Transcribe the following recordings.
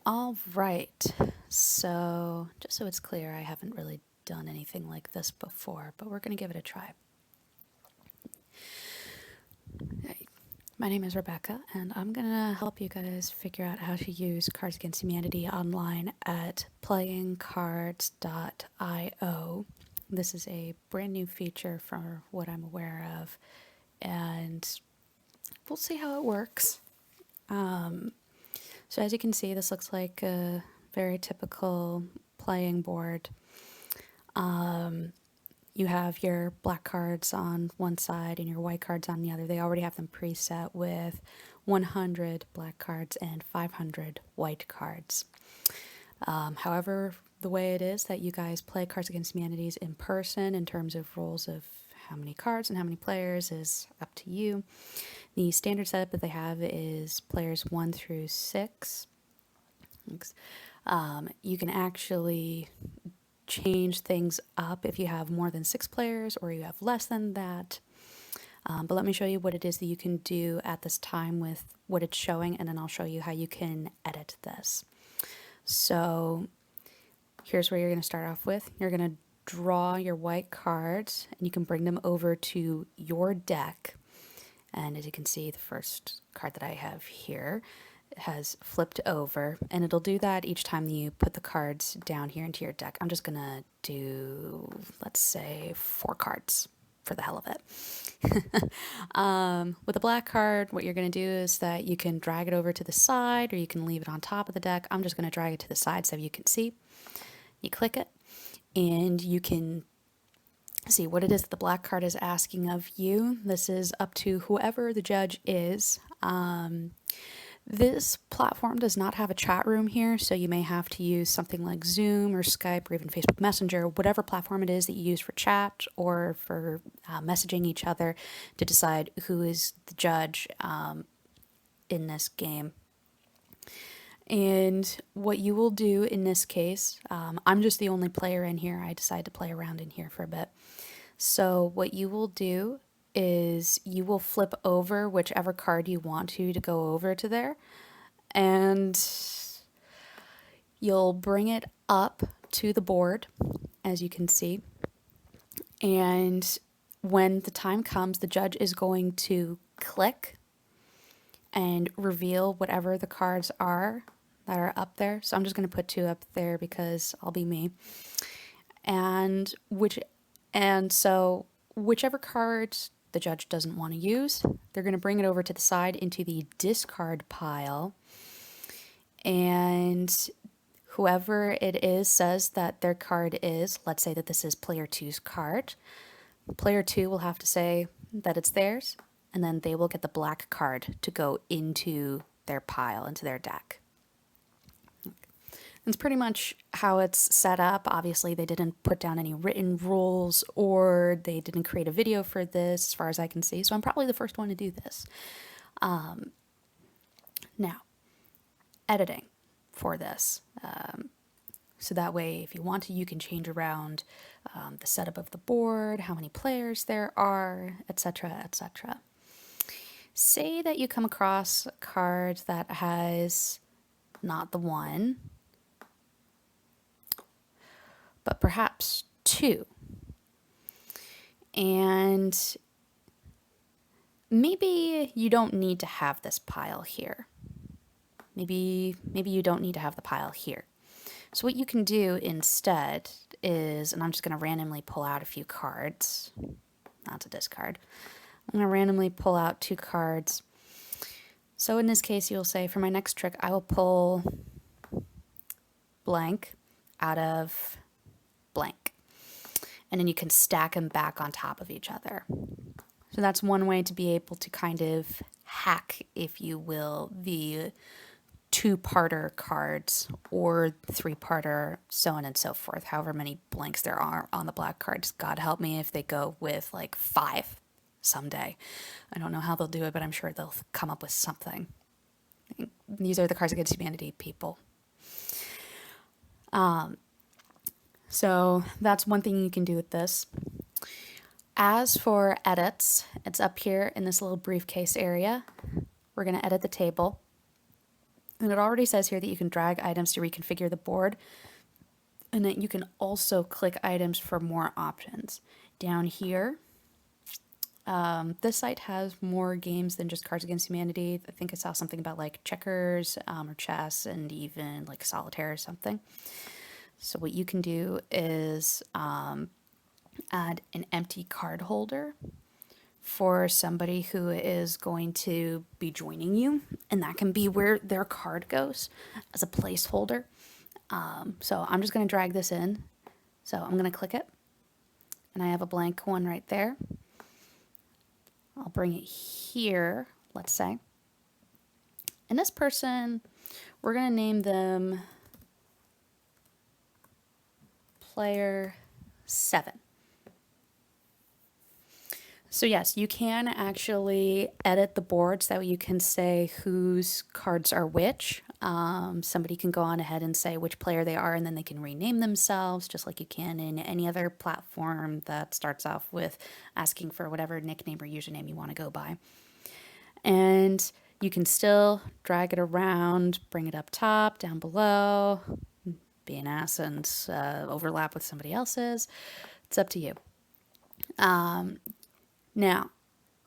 All right, so just so it's clear, I haven't really done anything like this before, but we're going to give it a try. Hey, my name is Rebecca, and I'm going to help you guys figure out how to use Cards Against Humanity online at playingcards.io. This is a brand new feature for what I'm aware of, and we'll see how it works. So as you can see, this looks like a very typical playing board. You have your black cards on one side and your white cards on the other. They already have them preset with 100 black cards and 500 white cards. However, the way it is that you guys play Cards Against Humanities in person in terms of rules of how many cards and how many players is up to you. The standard setup that they have is players 1 through 6. You can actually change things up if you have more than 6 players or you have less than that. But let me show you what it is that you can do at this time with what it's showing, and then I'll show you how you can edit this. So here's where you're going to start off with. You're going to draw your white cards, and you can bring them over to your deck. And as you can see, the first card that I have here has flipped over, and it'll do that each time you put the cards down here into your deck. I'm just gonna do, let's say, 4 cards for the hell of it. With a black card, what you're gonna do is that you can drag it over to the side or you can leave it on top of the deck. I'm just gonna drag it to the side so you can see. You click it and you can see what it is that the black card is asking of you. This is up to whoever the judge is. This platform does not have a chat room here, so you may have to use something like Zoom or Skype or even Facebook Messenger, whatever platform it is that you use for chat or for messaging each other to decide who is the judge in this game. And what you will do in this case, I'm just the only player in here. I decided to play around in here for a bit. So what you will do is you will flip over whichever card you want to go over to there, and you'll bring it up to the board, as you can see. And when the time comes, the judge is going to click and reveal whatever the cards are that are up there. So I'm just going to put 2 up there because I'll be me. And so whichever cards the judge doesn't want to use, they're going to bring it over to the side into the discard pile. And whoever it is says that their card is, let's say that this is player 2's card. Player 2 will have to say that it's theirs, and then they will get the black card to go into their pile, into their deck. That's pretty much how it's set up. Obviously, they didn't put down any written rules or they didn't create a video for this, as far as I can see. So I'm probably the first one to do this. Now, editing for this. So that way, if you want to, you can change around the setup of the board, how many players there are, etc., etc. Say that you come across a card that has not the 1, but perhaps 2. And maybe you don't need to have this pile here. Maybe you don't need to have the pile here. So what you can do instead is, and I'm just going to randomly pull out a few cards. That's a discard. I'm going to randomly pull out 2 cards. So in this case, you'll say, for my next trick, I will pull blank out of blank. And then you can stack them back on top of each other. So that's one way to be able to kind of hack, if you will, the 2-parter cards or 3-parter, so on and so forth. However many blanks there are on the black cards. God help me if they go with like 5 someday. I don't know how they'll do it, but I'm sure they'll come up with something. These are the Cards Against Humanity people. So that's one thing you can do with this. As for edits, it's up here in this little briefcase area. We're going to edit the table. And it already says here that you can drag items to reconfigure the board, and that you can also click items for more options. Down here, this site has more games than just Cards Against Humanity. I think I saw something about like checkers or chess and even like solitaire or something. So what you can do is add an empty card holder for somebody who is going to be joining you, and that can be where their card goes as a placeholder. So I'm just going to drag this in. So I'm going to click it, and I have a blank one right there. I'll bring it here, let's say. And this person, we're going to name them Player 7. So yes, you can actually edit the board so that you can say whose cards are which. Somebody can go on ahead and say which player they are, and then they can rename themselves just like you can in any other platform that starts off with asking for whatever nickname or username you want to go by. And you can still drag it around, bring it up top, down below, be an ass and overlap with somebody else's. It's up to you. Now,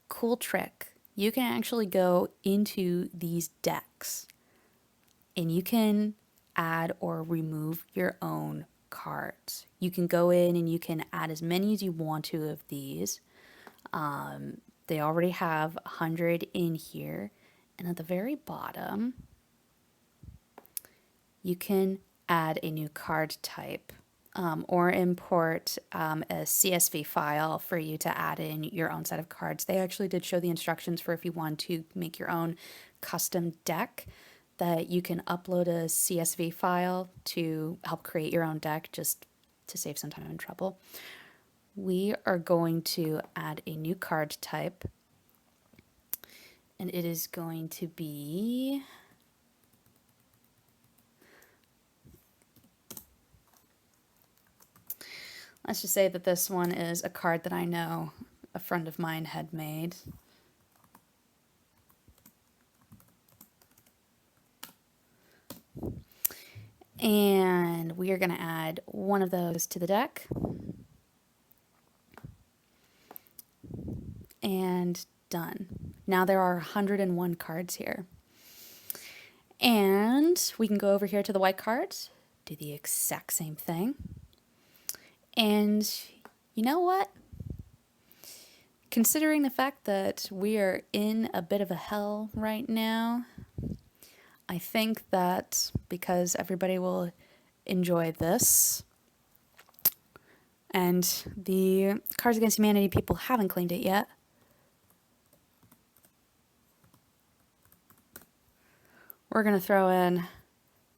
cool trick. You can actually go into these decks and you can add or remove your own cards. You can go in and you can add as many as you want to of these. They already have 100 in here. And at the very bottom, you can add a new card type. Or import a CSV file for you to add in your own set of cards. They actually did show the instructions for if you want to make your own custom deck, that you can upload a CSV file to help create your own deck, just to save some time and trouble. We are going to add a new card type, and it is going to be... Let's just say that this one is a card that I know a friend of mine had made. And we are going to add one of those to the deck. And done. Now there are 101 cards here. And we can go over here to the white cards, do the exact same thing. And you know what? Considering the fact that we are in a bit of a hell right now, I think that because everybody will enjoy this, and the Cards Against Humanity people haven't claimed it yet, we're going to throw in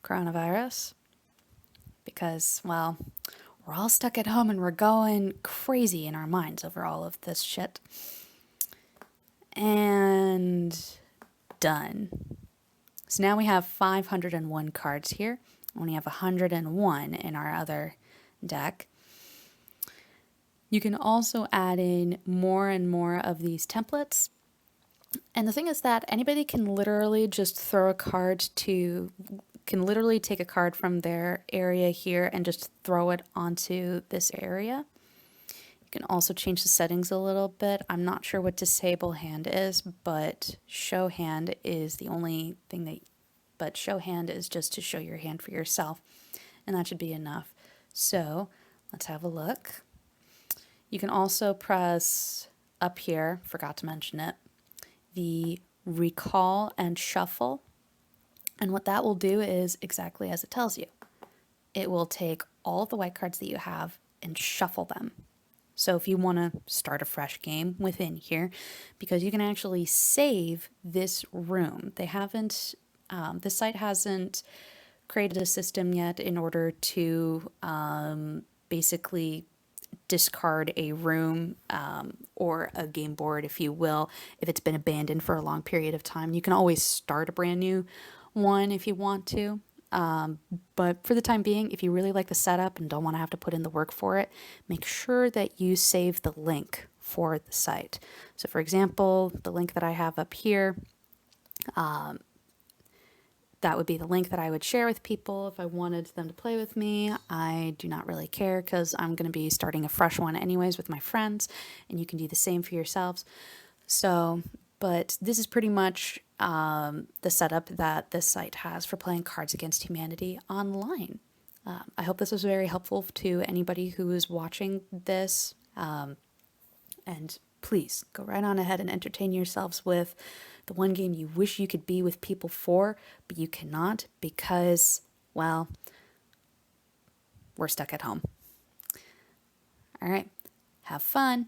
coronavirus because, well, we're all stuck at home and we're going crazy in our minds over all of this shit. And done. So now we have 501 cards here. We only have 101 in our other deck. You can also add in more and more of these templates. And the thing is that anybody can literally just throw a card to... can literally take a card from their area here and just throw it onto this area. You can also change the settings a little bit. I'm not sure what disable hand is, but show hand is the only thing that... But show hand is just to show your hand for yourself, and that should be enough. So let's have a look. You can also press up here, forgot to mention it, the recall and shuffle. And what that will do is exactly as it tells you. It will take all of the white cards that you have and shuffle them. So if you want to start a fresh game within here, because you can actually save this room. They haven't, this site hasn't created a system yet in order to basically discard a room or a game board, if you will, if it's been abandoned for a long period of time. You can always start a brand new one if you want to. But for the time being, if you really like the setup and don't want to have to put in the work for it, make sure that you save the link for the site. So for example, the link that I have up here, that would be the link that I would share with people if I wanted them to play with me. I do not really care because I'm going to be starting a fresh one anyways with my friends, and you can do the same for yourselves. So, but this is pretty much the setup that this site has for playing Cards Against Humanity online. I hope this was very helpful to anybody who is watching this. And please go right on ahead and entertain yourselves with the one game you wish you could be with people for, but you cannot because, well, we're stuck at home. All right, have fun.